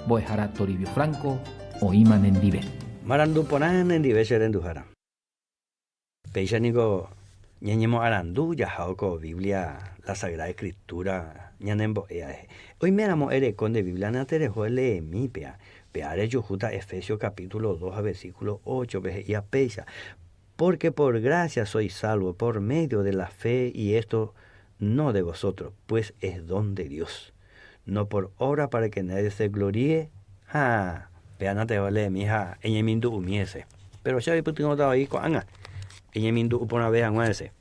boejara Toribio Franco o Iman Endive. Marandu ponan Endive serendujara. Peixanico ñañemo arandu yajao Biblia, la Sagrada Escritura, ñanembo ea. Hoy miramos el con de Biblia na terejo le mi pea. Peare yo justa Efesios capítulo 2 a versículo 8 y a pecha. Porque por gracia sois salvo por medio de la fe, y esto no de vosotros, pues es don de Dios. No por obra para que nadie se gloríe. Vean te vale mi hija, ella mindu umiese. Pero ya vi putingo estaba ahí con anga. Ella mindu por una vez anguese.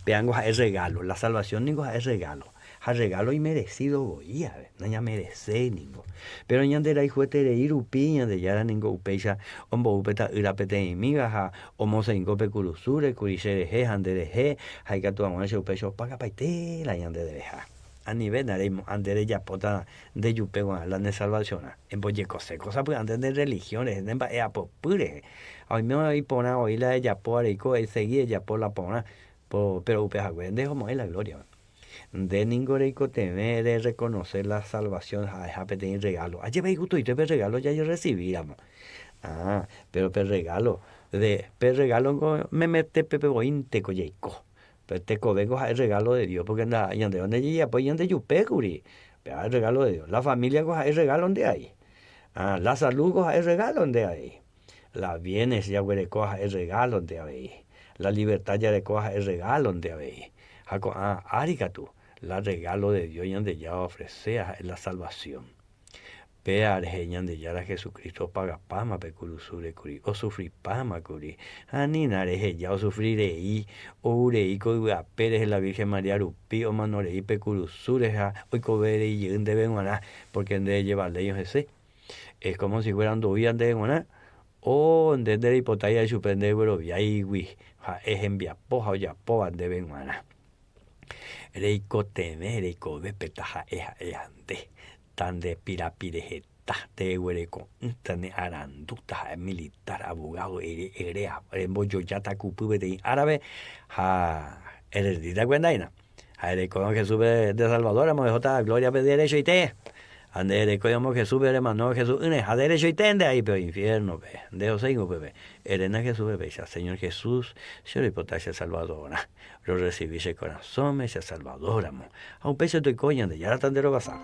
Vean es regalo, la salvación ningo es regalo. Ha regalo y merecido goía, no ya merece ningo. Pero ñandera hijo de irupi, ñande yara ningo upecha, ombo upeta irapete imiga, ha homo se ingope curusure, curisere andereje, haikatu amonese upecho paga paite, la ñande ha. A nivel naremo, andere ya pota de yupego a la de salvación. En boyeco se cosa pues antes de religiones, en ba ea popure. Hoy me voy pona hoy la de yapo arico, y seguir yapo la pona, pero upeja güey, dejo mover la gloria. De ningoreico temer de reconocer la salvación, a pedir regalo. Ayer me gustó y te regalo ya yo recibíamos. Pero per regalo, me mete pepe bointe coyeco. Pero te vengo a el regalo de Dios, porque anda, y ande donde ya pues y ande yupe curi. Pero el regalo de Dios. La familia coja el regalo donde hay. La salud coja el regalo donde hay. La bienes ya huele coja el regalo donde hay. La libertad ya le coja el regalo donde hay. Aricatu, la regalo de Dios y ande ya ofrece la salvación. Pear geñan de yara Jesucristo paga pama pecurusure curi o sufrir pama curi. Aninare ya o sufriré y o urei co a Pérez la Virgen María rupi o manorei pecurusure hoy cobere y de venguana porque en de llevarle ellos ese. Es como si fueran dos días de venguana o en de hipotaya y suspender pero viaiwi es envia poja o ya poja de venguana. Reiko teme reiko bepetaja ande. Tan de pirapirejeta, de huereco, tan de aranduta, militar, abogado, erea, emboyoyata, cupube de árabe, eres de cuenta, con Jesús de Salvador, hemos dejado gloria de derecho y te. Ande de como Jesús de hermano Jesús, a derecho y tende ahí, pero infierno, ve, de Oseño, bebé, Erena Jesús, bebé, Señor Jesús, Señor hipotasia salvadora, lo recibí ese corazón, me se salvador, amo, a un peso estoy coñando, ya era tan de lo basado.